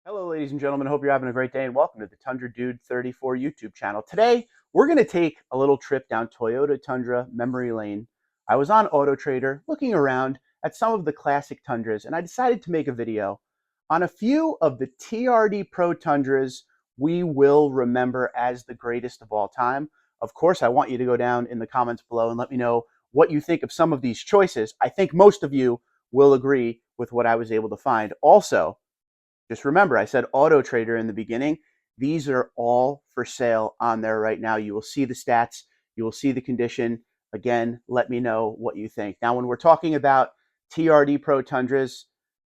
Hello, ladies and gentlemen. Hope you're having a great day and welcome to the Tundra Dude 34 YouTube channel. Today, we're going to take a little trip down Toyota Tundra memory lane. I was on Auto Trader looking around at some of the classic Tundras, and I decided to make a video on a few of the TRD Pro Tundras we will remember as the greatest of all time. Of course, I want you to go down in the comments below and let me know what you think of some of these choices. I think most of you will agree with what I was able to find. Also, just remember, I said Auto Trader in the beginning. These are all for sale on there right now. You will see the stats. You will see the condition. Again, let me know what you think. Now, when we're talking about TRD Pro Tundras,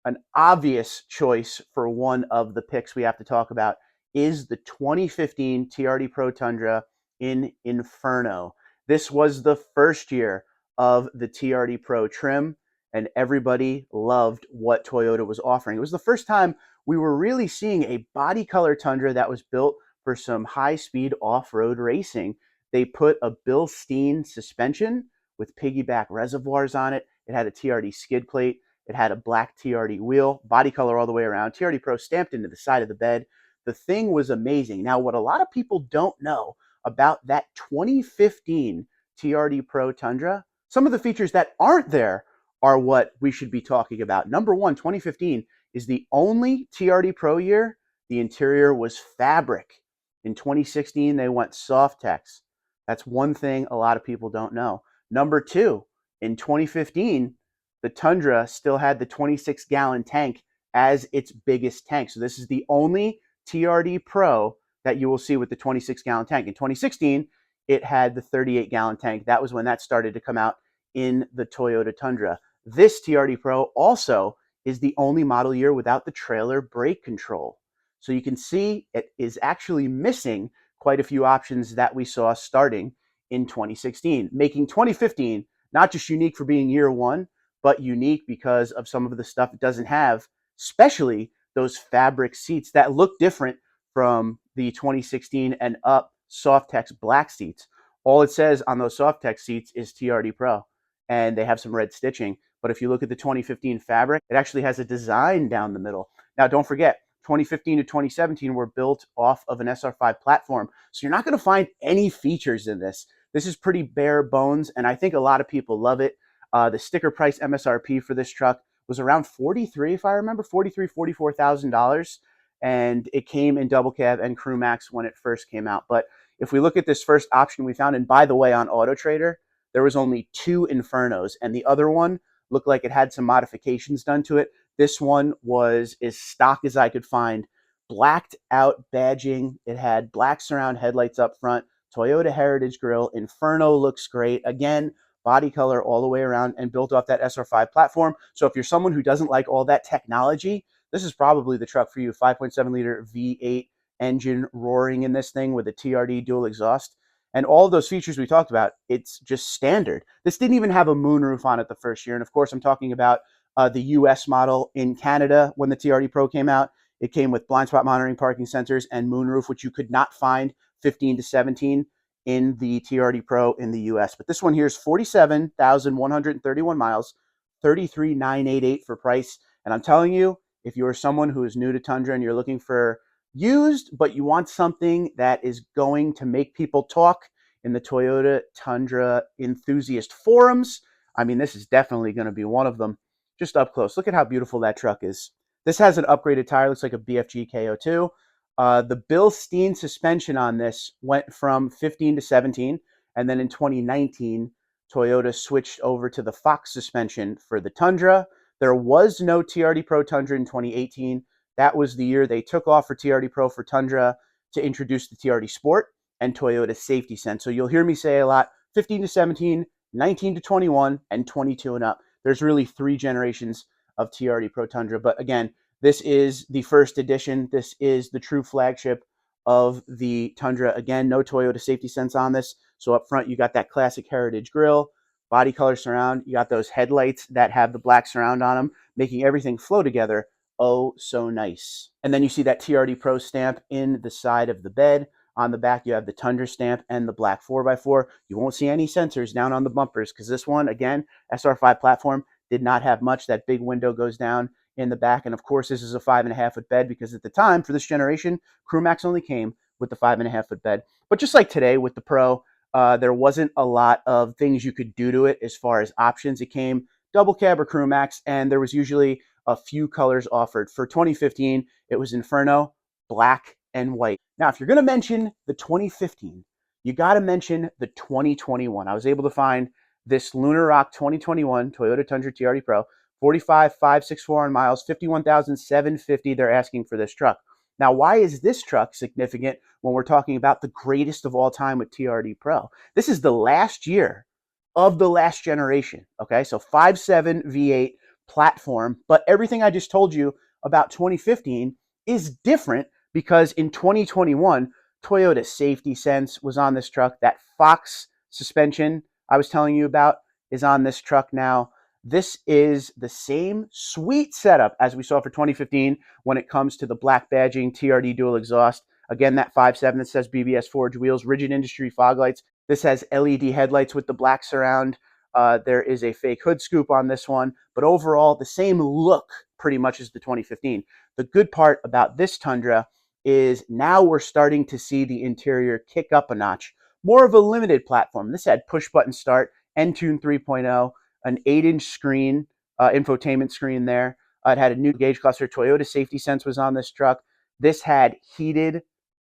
an obvious choice for one of the picks we have to talk about is the 2015 TRD Pro Tundra in Inferno. This was the first year of the TRD Pro trim, and everybody loved what Toyota was offering. It was the first time we were really seeing a body color Tundra that was built for some high-speed off-road racing. They put a Bilstein suspension with piggyback reservoirs on it. It had a TRD skid plate. It had a black TRD wheel, body color all the way around. TRD Pro stamped into the side of the bed. The thing was amazing. Now, what a lot of people don't know about that 2015 TRD Pro Tundra, some of the features that aren't there are what we should be talking about. Number one, 2015 is the only TRD Pro year the interior was fabric. In 2016, they went Softex. That's one thing a lot of people don't know. Number two, in 2015, the Tundra still had the 26-gallon tank as its biggest tank. So this is the only TRD Pro that you will see with the 26-gallon tank. In 2016, it had the 38-gallon tank. That was when that started to come out in the Toyota Tundra. This TRD Pro also is the only model year without the trailer brake control. So you can see it is actually missing quite a few options that we saw starting in 2016, making 2015 not just unique for being year one, but unique because of some of the stuff it doesn't have, especially those fabric seats that look different from the 2016 and up Softex black seats. All it says on those Softex seats is TRD Pro, and they have some red stitching. But if you look at the 2015 fabric, it actually has a design down the middle. Now, don't forget, 2015 to 2017 were built off of an SR5 platform. So you're not going to find any features in this. This is pretty bare bones, and I think a lot of people love it. The sticker price MSRP for this truck was around 43, if I remember, $44,000. And it came in double cab and crew max when it first came out. But if we look at this first option we found, and by the way, on Auto Trader, there was only two Infernos, and the other one looked like it had some modifications done to it. This one was as stock as I could find. Blacked out badging. It had black surround headlights up front. Toyota Heritage Grille. Inferno looks great. Again, body color all the way around and built off that SR5 platform. So if you're someone who doesn't like all that technology, this is probably the truck for you. 5.7 liter V8 engine roaring in this thing with a TRD dual exhaust. And all of those features we talked about, it's just standard. This didn't even have a moonroof on it the first year. And of course, I'm talking about the US model. In Canada, when the TRD Pro came out, it came with blind spot monitoring, parking sensors, and moonroof, which you could not find 15 to 17 in the TRD Pro in the US. But this one here is 47,131 miles, 33,988 for price. And I'm telling you, if you're someone who is new to Tundra and you're looking for used, but you want something that is going to make people talk in the Toyota Tundra enthusiast forums, I mean, this is definitely going to be one of them. Just up close, look at how beautiful that truck is. This has an upgraded tire, looks like a BFG KO2. The Bilstein suspension on this went from 15 to 17, and then in 2019, Toyota switched over to the Fox suspension for the Tundra. There was no TRD Pro Tundra in 2018. That was the year they took off for TRD Pro for Tundra to introduce the TRD Sport and Toyota Safety Sense. So you'll hear me say a lot, 15 to 17, 19 to 21, and 22 and up. There's really three generations of TRD Pro Tundra. But again, this is the first edition. This is the true flagship of the Tundra. Again, no Toyota Safety Sense on this. So up front, you got that classic Heritage grille, body color surround. You got those headlights that have the black surround on them, making everything flow together. Oh, so nice. And then you see that TRD Pro stamp in the side of the bed. On the back, you have the Tundra stamp and the black 4x4. You won't see any sensors down on the bumpers because this one, again, SR5 platform, did not have much. That big window goes down in the back. And of course, this is a 5.5 foot bed because at the time for this generation, Crew Max only came with the 5.5 foot bed. But just like today with the Pro, there wasn't a lot of things you could do to it as far as options. It came double cab or Crew Max, and there was usually a few colors offered. For 2015, it was Inferno, black, and white. Now, if you're going to mention the 2015, you got to mention the 2021. I was able to find this Lunar Rock 2021 Toyota Tundra TRD Pro, 45,564 on miles, 51,750 they're asking for this truck. Now, why is this truck significant when we're talking about the greatest of all time with TRD Pro? This is the last year of the last generation, okay? So 5.7 V8 platform, but everything I just told you about 2015 is different because in 2021, Toyota Safety Sense was on this truck. That Fox suspension I was telling you about is on this truck now. This is the same sweet setup as we saw for 2015 when it comes to the black badging, TRD dual exhaust. Again, that 5.7 that says BBS Forge wheels, rigid industry fog lights. This has LED headlights with the black surround. There is a fake hood scoop on this one, but overall the same look pretty much as the 2015. The good part about this Tundra is now we're starting to see the interior kick up a notch. More of a limited platform. This had push button start, Entune 3.0, an 8-inch screen, infotainment screen there. It had a new gauge cluster. Toyota Safety Sense was on this truck. This had heated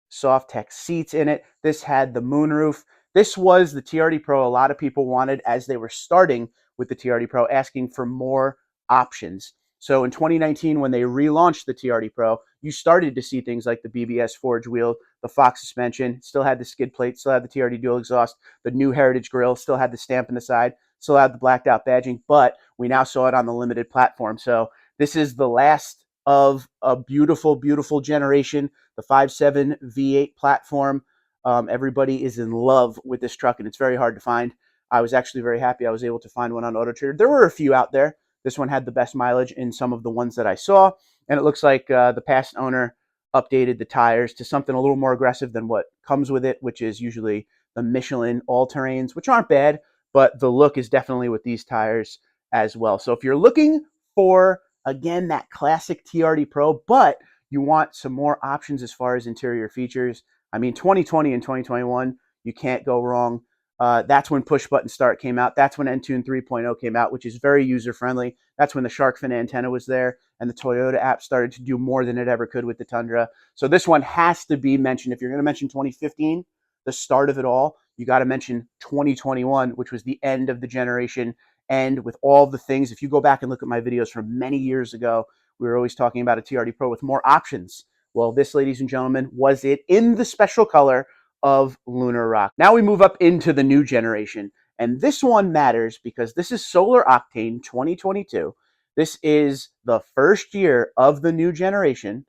Softex seats in it. This had the moonroof. This was the TRD Pro a lot of people wanted as they were starting with the TRD Pro, asking for more options. So in 2019, when they relaunched the TRD Pro, you started to see things like the BBS Forge wheel, the Fox suspension, still had the skid plate, still had the TRD dual exhaust, the new Heritage grille, still had the stamp in the side, still had the blacked out badging, but we now saw it on the limited platform. So this is the last of a beautiful, beautiful generation, the 5.7 V8 platform. Everybody is in love with this truck, and it's very hard to find. I was actually very happy I was able to find one on AutoTrader. There were a few out there. This one had the best mileage in some of the ones that I saw, and it looks like the past owner updated the tires to something a little more aggressive than what comes with it, which is usually the Michelin all-terrains, which aren't bad, but the look is definitely with these tires as well. So if you're looking for, again, that classic TRD Pro, but you want some more options as far as interior features, I mean, 2020 and 2021, you can't go wrong. That's when push button start came out. That's when Entune 3.0 came out, which is very user friendly. That's when the shark fin antenna was there, and the Toyota app started to do more than it ever could with the Tundra. So this one has to be mentioned. If you're going to mention 2015, the start of it all, you got to mention 2021, which was the end of the generation. And with all the things, if you go back and look at my videos from many years ago, we were always talking about a TRD Pro with more options. Well, this, ladies and gentlemen, was it in the special color of Lunar Rock. Now we move up into the new generation, and this one matters because this is Solar Octane 2022. This is the first year of the new generation,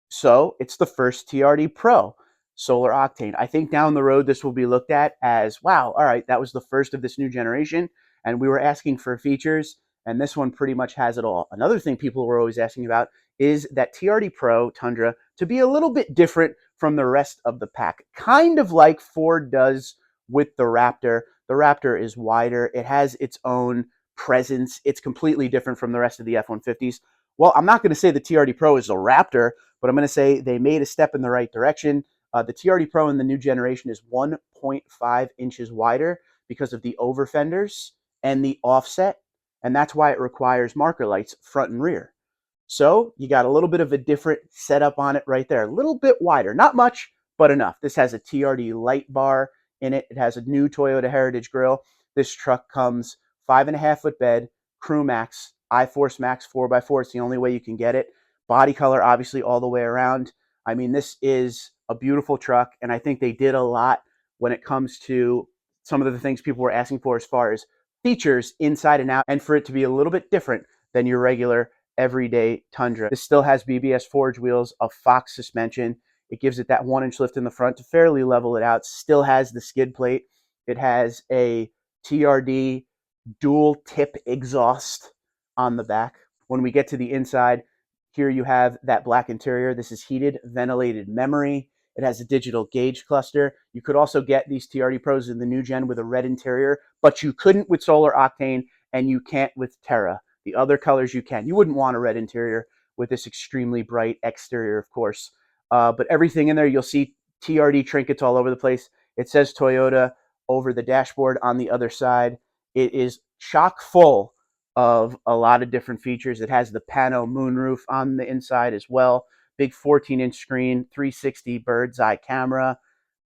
so it's the first TRD Pro Solar Octane. I think down the road this will be looked at as, wow, all right, that was the first of this new generation, and we were asking for features, and this one pretty much has it all. Another thing people were always asking about is that TRD Pro Tundra to be a little bit different from the rest of the pack, kind of like Ford does with the Raptor. The Raptor is wider. It has its own presence. It's completely different from the rest of the F-150s. Well, I'm not going to say the TRD Pro is a Raptor, but I'm going to say they made a step in the right direction. The TRD Pro in the new generation is 1.5 inches wider because of the over fenders and the offset, and that's why it requires marker lights front and rear. So you got a little bit of a different setup on it right there. A little bit wider, not much, but enough. This has a TRD light bar in it. It has a new Toyota Heritage grille. This truck comes 5.5 foot bed, Crew Max, iForce Max 4x4. It's the only way you can get it. Body color, obviously, all the way around. I mean, this is a beautiful truck, and I think they did a lot when it comes to some of the things people were asking for as far as features inside and out, and for it to be a little bit different than your regular everyday Tundra. This still has BBS Forge wheels, a Fox suspension. It gives it that 1-inch lift in the front to fairly level it out. Still has the skid plate. It has a TRD dual tip exhaust on the back. When we get to the inside, here you have that black interior. This is heated, ventilated memory. It has a digital gauge cluster. You could also get these TRD Pros in the new gen with a red interior, but you couldn't with Solar Octane, and you can't with Terra. The other colors you can. You wouldn't want a red interior with this extremely bright exterior, of course. But everything in there, you'll see TRD trinkets all over the place. It says Toyota over the dashboard on the other side. It is chock full of a lot of different features. It has the pano moonroof on the inside as well. Big 14-inch screen, 360 bird's eye camera.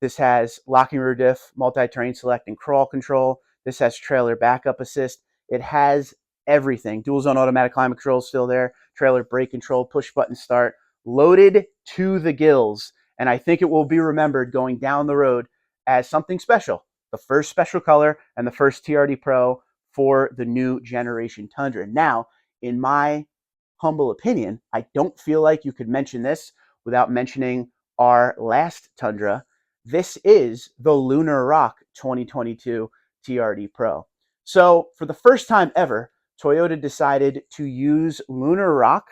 This has locking rear diff, multi-terrain select, and crawl control. This has trailer backup assist. It has everything. Dual zone automatic climate control is still there. Trailer brake control, push button start, loaded to the gills. And I think it will be remembered going down the road as something special. The first special color and the first TRD Pro for the new generation Tundra. Now, in my humble opinion, I don't feel like you could mention this without mentioning our last Tundra. This is the Lunar Rock 2022 TRD Pro. So for the first time ever, Toyota decided to use Lunar Rock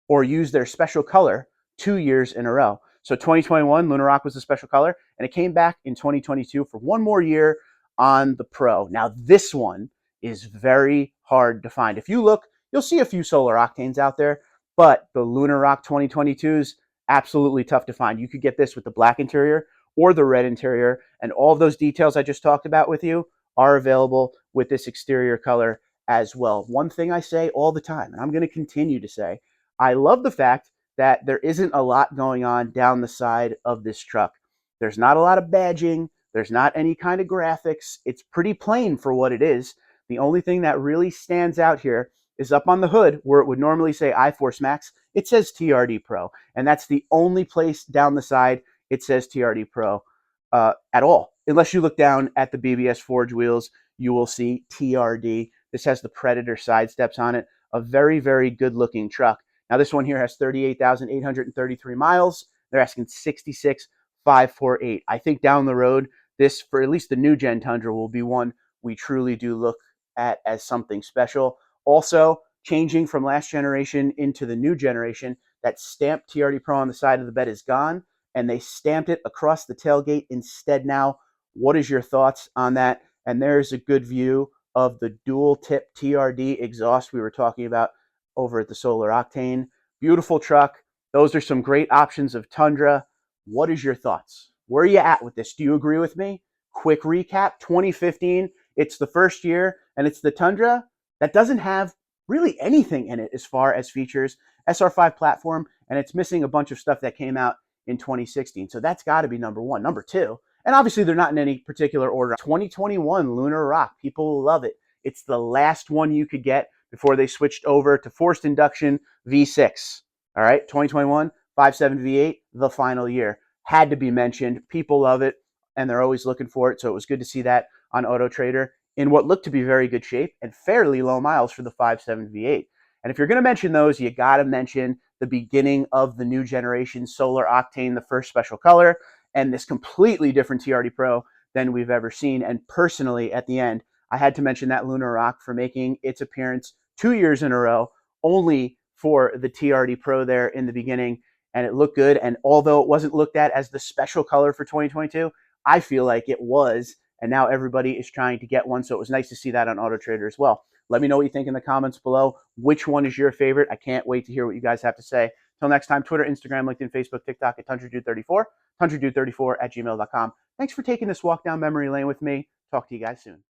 or use their special color 2 years in a row. So 2021, Lunar Rock was the special color, and it came back in 2022 for one more year on the Pro. Now this one is very hard to find. If you look, you'll see a few solar octanes out there, but the Lunar Rock 2022 is absolutely tough to find. You could get this with the black interior or the red interior, and all of those details I just talked about with you are available with this exterior color as well. One thing I say all the time, and I'm going to continue to say, I love the fact that there isn't a lot going on down the side of this truck. There's not a lot of badging. There's not any kind of graphics. It's pretty plain for what it is. The only thing that really stands out here is up on the hood where it would normally say iForce Max, it says TRD Pro. And that's the only place down the side it says TRD Pro at all. Unless you look down at the BBS Forge wheels, you will see TRD. This has the Predator side steps on it. A very, very good looking truck. Now this one here has 38,833 miles. They're asking 66,548. I think down the road, this, for at least the new gen Tundra, will be one we truly do look at as something special. Also, changing from last generation into the new generation, that stamped TRD Pro on the side of the bed is gone, and they stamped it across the tailgate instead now. What is your thoughts on that? And there's a good view of the dual tip TRD exhaust we were talking about over at the Solar Octane. Beautiful truck. Those are some great options of Tundra. What is your thoughts? Where are you at with this? Do you agree with me? Quick recap, 2015, it's the first year, and it's the Tundra that doesn't have really anything in it as far as features. SR5 platform, and it's missing a bunch of stuff that came out in 2016. So that's got to be number one. Number two, and obviously they're not in any particular order, 2021 Lunar Rock. People love it. It's the last one you could get before they switched over to forced induction V6. All right, 2021, 5.7 V8, the final year. Had to be mentioned. People love it, and they're always looking for it. So it was good to see that on Auto Trader in what looked to be very good shape and fairly low miles for the 5.7 V8. And if you're going to mention those, you got to mention the beginning of the new generation Solar Octane, the first special color, and this completely different TRD Pro than we've ever seen. And personally, at the end, I had to mention that Lunar Rock for making its appearance 2 years in a row, only for the TRD Pro there in the beginning, and it looked good. And although it wasn't looked at as the special color for 2022, I feel like it was, and now everybody is trying to get one, so it was nice to see that on Auto Trader as well. Let me know what you think in the comments below. Which one is your favorite? I can't wait to hear what you guys have to say. Till next time, Twitter, Instagram, LinkedIn, Facebook, TikTok at TundraDude34, TundraDude34 at gmail.com. Thanks for taking this walk down memory lane with me. Talk to you guys soon.